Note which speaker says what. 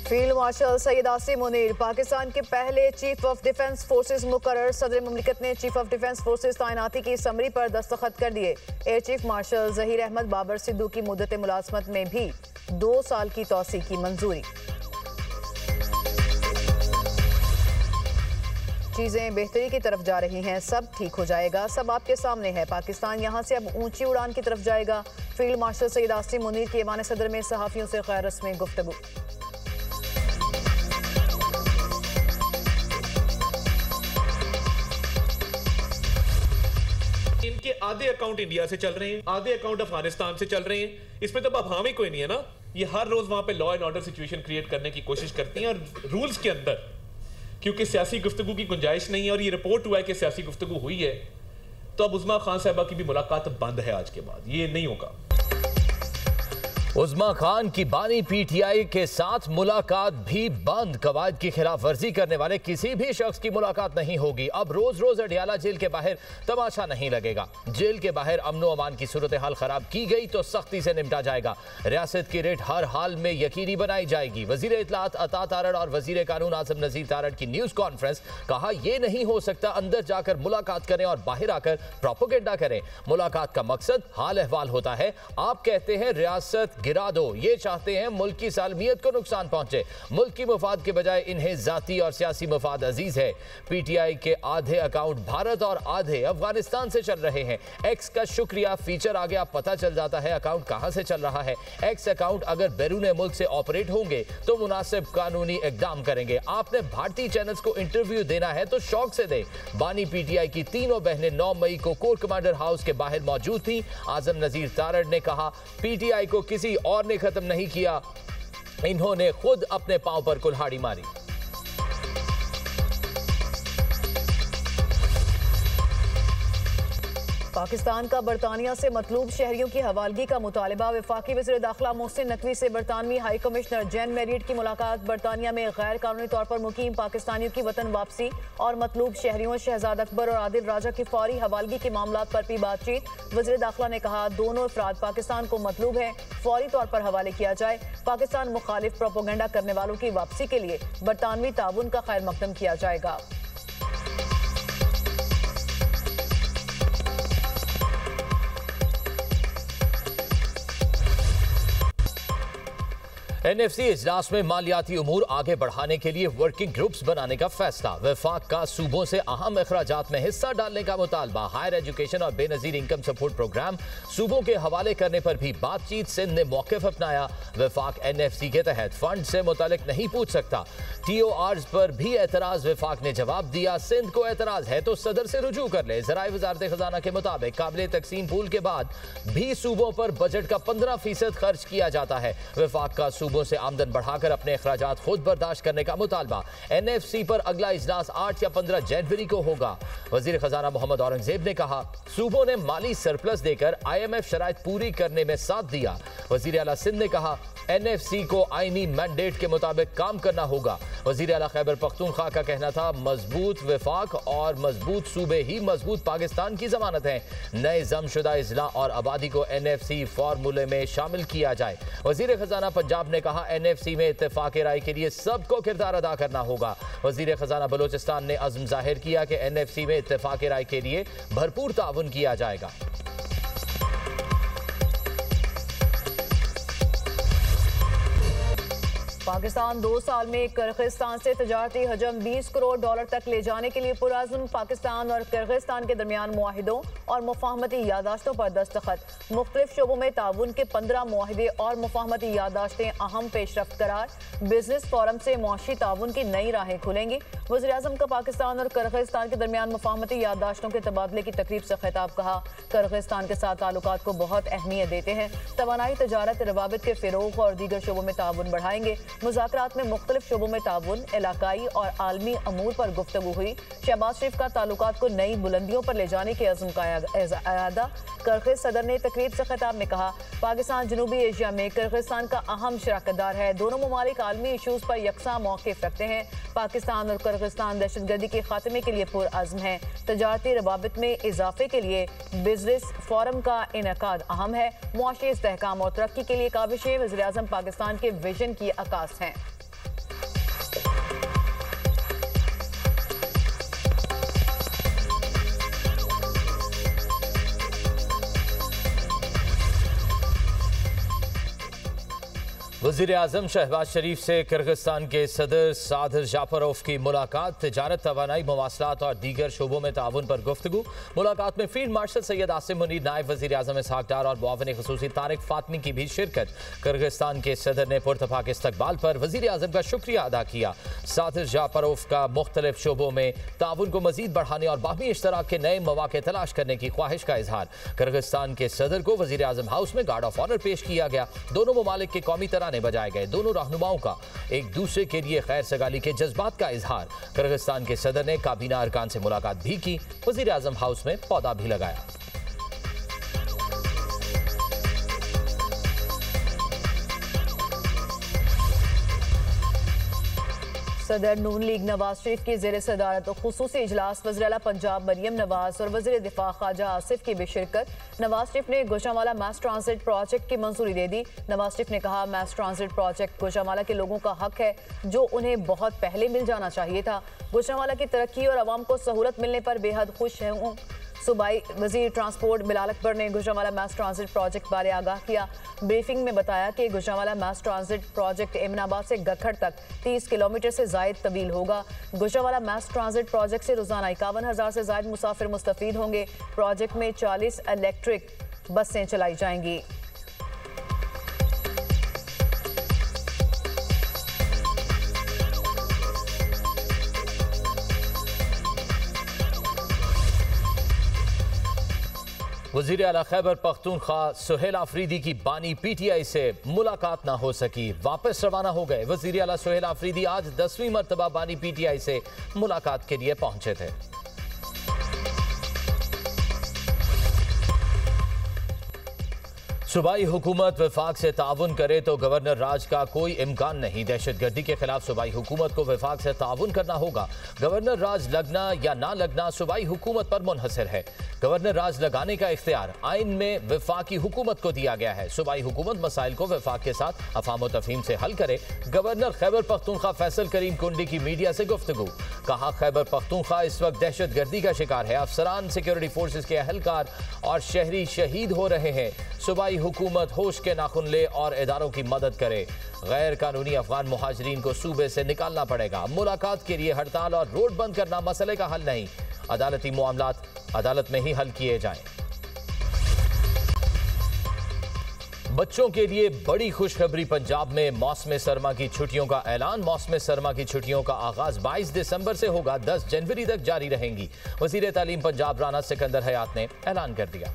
Speaker 1: Field marshal Syed Asim Munir Pakistan के पहले chief of defence forces मुकर्रर। सदर मुमलिकत ने चीफ ऑफ डिफेंस फोर्सेज तैनाती की समरी पर दस्तखत कर दिए। Air chief marshal Zaheer Ahmed Babar Sidhu की मुद्दत मुलाजमत में भी 2 साल की तौसी की मंजूरी। चीजें बेहतरी की तरफ जा रही हैं, सब ठीक हो जाएगा, सब आपके सामने है। पाकिस्तान यहां से अब ऊंची उड़ान की तरफ जाएगा। फील्ड मार्शल सैयद आसिम मुनीर की ऐवान सदर में सहाफियों से गैर रस्मी गुफ्तगू।
Speaker 2: इनके आधे अकाउंट इंडिया से चल रहे हैं, आधे अकाउंट अफगानिस्तान से चल रहे हैं। इसमें तो अब हामी कोई नहीं है ना। ये हर रोज वहां पे law and order situation create करने की कोशिश करती हैं और रूल्स के अंदर क्योंकि सियासी गुफ्तगू की गुंजाइश नहीं है और ये रिपोर्ट हुआ है कि सियासी गुफ्तगू हुई है, तो अब उज़्मा खान साहिबा की भी मुलाकात बंद है। आज के बाद ये नहीं होगा।
Speaker 3: उज़्मा खान की बानी पीटीआई के साथ मुलाकात भी बंद। कवायद की खिलाफ वर्जी करने वाले किसी भी शख्स की मुलाकात नहीं होगी। अब रोज रोज अडियाला जेल के बाहर तमाशा नहीं लगेगा। जेल के बाहर अमनो अमान की सूरत हाल खराब की गई तो सख्ती से निपटा जाएगा। रियासत की रेट हर हाल में यकीनी बनाई जाएगी। वजीर इत्तलात अता तारड़ और वजीर कानून आज़म नज़ीर तारड़ की न्यूज कॉन्फ्रेंस। कहा यह नहीं हो सकता अंदर जाकर मुलाकात करें और बाहर आकर प्रोपेगेंडा करें। मुलाकात का मकसद हाल अहवाल होता है। आप कहते हैं रियासत गिरा दो, ये चाहते हैं मुल्क की सालमियत को नुकसान पहुंचे। मुल्क की मुफाद के बजाय इन्हें जाती और सियासी मुफाद अजीज है। पीटीआई के आधे अकाउंट भारत और आधे अफगानिस्तान से चल रहे हैं। एक्स का शुक्रिया फीचर आ गया, पता चल जाता है अकाउंट कहां से चल रहा है। एक्स अकाउंट अगर बैरून मुल्क से ऑपरेट होंगे तो मुनासिब कानूनी इकदाम करेंगे। आपने भारतीय चैनल्स को इंटरव्यू देना है तो शौक से दे। बानी पीटीआई की तीनों बहनें 9 मई को कोर कमांडर हाउस के बाहर मौजूद थी। आज़म नज़ीर तारड़ ने कहा पीटीआई को किसी और ने खत्म नहीं किया, इन्होंने खुद अपने पांव पर कुल्हाड़ी मारी।
Speaker 1: पाकिस्तान का बरतानिया से मतलूब शहरियों की हवालगी का मुतालबा। वफाकी वज़ीर दाखिला मोहसिन नकवी से बरतानवी हाई कमिश्नर जैन मैरियट की मुलाकात। बरतानिया में गैर कानूनी तौर पर मुकीम पाकिस्तानियों की वतन वापसी और मतलूब शहरियों शहजाद अकबर और आदिल राजा की फौरी हवालगी के मामलात पर भी बातचीत। वज़ीर दाखिला ने कहा दोनों अफराद पाकिस्तान को मतलूब है, फौरी तौर पर हवाले किया जाए। पाकिस्तान मुखालिफ प्रोपोगेंडा करने वालों की वापसी के लिए बरतानवी ताउन का खैर मकदम किया जाएगा।
Speaker 3: एनएफसी इजलास में मालियाती उमूर आगे बढ़ाने के लिए वर्किंग ग्रुप्स बनाने का फैसला। वफाक का सूबों से अहम अखराजात में हिस्सा डालने का मुतालबा। हायर एजुकेशन और बेनजीर इनकम सपोर्ट प्रोग्राम सूबों के हवाले करने पर भी बातचीत। सिंध ने मौक़िफ़ अपनाया। वफाक एनएफसी के तहत फंड से मुतालिक नहीं पूछ सकता। टीओआर्स पर भी एतराज। वफाक ने जवाब दिया सिंध को एतराज है तो सदर से रुजू कर ले। ज़राए वज़ारत खजाना के मुताबिक काबिल तकसीम पूल के बाद भी सूबों पर बजट का 15% खर्च किया जाता है। वफाक का सूबों से आमदन बढ़ाकर अपने अखराजात खुद बर्दाश्त करने का मुतालबा। एनएफसी पर अगला इजलास 8 या 15 जनवरी को होगा। वजीर खजाना मोहम्मद औरंगजेब ने कहा सूबों ने माली सरप्लस देकर IMF शराइत पूरी करने में साथ दिया। वजीर आला सिंध ने कहा एनएफसी को आईनी मैंडेट के मुताबिक काम करना होगा। वजीर आला खैबर पख्तूनख्वा का कहना था मजबूत वफाक और मजबूत सूबे ही मजबूत पाकिस्तान की जमानत है। नए जमशुदा इजला और आबादी को एनएफसी फार्मूले में शामिल किया जाए। वजीर खजाना पंजाब ने कहा एनएफसी में इत्तेफाक राय के लिए सबको किरदार अदा करना होगा। वजीर खजाना बलोचिस्तान ने अज़्म जाहिर किया कि एनएफसी में इत्तेफाक राय के लिए भरपूर ताउन किया जाएगा।
Speaker 1: पाकिस्तान 2 साल में किर्गिस्तान से तजारती हजम $20 करोड़ तक ले जाने के लिए पुरअज़्म। पाकिस्तान और किर्गिस्तान के दरमियान मुआहिदों और मुफाहमती यादाश्तों पर दस्तखत। मुख्तलिफ शोबों में ताउन के 15 मुआहिदे और मुफाहमती यादाश्तें अहम पेशरफ्त करार। बिजनेस फोरम से मुआशी ताउन की नई राहें खुलेंगी। वज़ीर आज़म का पाकिस्तान और किर्गिस्तान के दरमियान मुफाहमती यादाश्तों के तबादले की तकरीब से खिताब। कहा किर्गिस्तान के साथ ताल्लुकात को बहुत अहमियत देते हैं। तवानाई तजारत रवाबित के फ़िरोग़ और दीगर शोबों में ताउन बढ़ाएंगे। मुज़ाकरात में मुख्तलिफ शोबों में ताउन, इलाकाई और आलमी अमूर पर गुफ्तगू हुई। शहबाज शरीफ का ताल्लुकात को नई बुलंदियों पर ले जाने के अज़्म का इरादा। किर्गिज़ सदर ने तकरीब से खिताब में कहा पाकिस्तान जनूबी एशिया में किर्गिस्तान का अहम शराकतदार है। दोनों ममालिक आलमी इशूज़ पर यकसा मौक़िफ़ रखते हैं। पाकिस्तान और किर्गिस्तान दहशतगर्दी के खात्मे के लिए पुरअज़्म है। तजारती रवाबित में इजाफे के लिए बिजनेस फोरम का इनेकाद अहम है। मुआशी इस्तेहकाम और तरक्की के लिए काबिशें वज़ीर आज़म पाकिस्तान के विजन की अक्कास हैं।
Speaker 3: वज़ीर आज़म शहबाज शरीफ से किर्गिस्तान के सदर सादिर जाफरोफ की मुलाकात, तिजारत, तवानाई, मवासलात और दीगर शोबों में ताउन पर गुफ्तगू। मुलाकात में फील्ड मार्शल सैयद आसिम मुनीर, नायब वज़ीर आज़म इसहाक डार और मुआविन ख़ुसूसी तारिक फातमी की भी शिरकत। किर्गिस्तान के सदर ने पुरतफाक इस्तकबाल पर वज़ीर आज़म का शुक्रिया अदा किया। सादिर जाफरोफ का मुख्तलिफ शोबों में ताउन को मज़ीद बढ़ाने और बाहमी इश्तराक के नए मौक़े तलाश करने की ख्वाहिश का इजहार। किर्गिस्तान के सदर को वज़ीर आज़म हाउस में गार्ड ऑफ ऑनर पेश किया गया। दोनों ममालिक के कौमी तराने बजाए गए। दोनों रहनुमाओं का एक दूसरे के लिए खैर सगाली के जज्बात का इजहार। किर्गिस्तान के सदर ने काबीना अरकान से मुलाकात भी की। वज़ीर आज़म हाउस में पौधा भी लगाया।
Speaker 1: सदर नून लीग नवाज शरीफ की ज़ेर सदारत खुसूसी इजलास वज़ीर आला पंजाब मरियम नवाज और वज़ीर दिफा ख्वाजा आसिफ की भी शिरकत। नवाज शरीफ ने गुजरांवाला मैस ट्रांजिट प्रोजेक्ट की मंजूरी दे दी। नवाज शरीफ ने कहा, मैस ट्रांजिट प्रोजेक्ट गुजरांवाला के लोगों का हक है जो उन्हें बहुत पहले मिल जाना चाहिए था। गुजरांवाला की तरक्की और आवाम को सहूलत मिलने पर बेहद खुश हूँ। सूबाई वज़ीर ट्रांसपोर्ट बिलाल अकबर ने गुजरांवाला मैस ट्रांजिट प्रोजेक्ट बारे आगाह किया। ब्रीफिंग में बताया कि Gujranwala mess transit project Eminabad से गखड़ तक 30 किलोमीटर से जायद तवील होगा। गुजरांवाला मैस ट्रांजिट प्रोजेक्ट से रोजाना 51,000 से जायद मुसाफिर मुस्तफीद होंगे। प्रोजेक्ट में 40 इलेक्ट्रिक बसें चलाई जाएंगी।
Speaker 3: वज़ीर आला खैबर पख्तूनख्वा सुहेल आफरीदी की बानी PTI से मुलाकात ना हो सकी, वापस रवाना हो गए। वज़ीर आला सुहेल आफरीदी आज 10वीं मरतबा बानी PTI से मुलाकात के लिए पहुंचे थे। सूबाई हुकूमत वफाक से ताउन करे तो गवर्नर राज का कोई इम्कान नहीं। दहशतगर्दी के खिलाफ सूबाई हुकूमत को वफाक से ताउन करना होगा। गवर्नर राज लगना या ना लगना सूबाई हुकूमत पर मुनहसर है। गवर्नर राज लगाने का इख्तियार आइन में वफाकी हुकूमत को दिया गया है। सूबाई हुकूमत मसाइल को वफाक के साथ अफाम व तफहीम से हल करे। गवर्नर खैबर पख्तूनख्वा फैसल करीम कुंडी की मीडिया से गुफ्तगू। कहा, खैबर पख्तूनख्वा इस वक्त दहशतगर्दी का शिकार है। अफसरान, सिक्योरिटी फोर्सेज के अहलकार और शहरी शहीद हो रहे हैं। सूबाई हुकूमत होश के नाखुन ले और इदारों की मदद करे। गैर कानूनी अफगान मुहाजिरीन को सूबे से निकालना पड़ेगा। मुलाकात के लिए हड़ताल और रोड बंद करना मसले का हल नहीं। अदालती मामलात अदालत में ही हल किए जाएं। बच्चों के लिए बड़ी खुशखबरी, पंजाब में मौसम सरमा की छुट्टियों का ऐलान। मौसम सरमा की छुट्टियों का आगाज 22 दिसंबर से होगा, 10 जनवरी तक जारी रहेंगी। वज़ीर तालीम पंजाब राना सिकंदर हयात ने ऐलान कर दिया।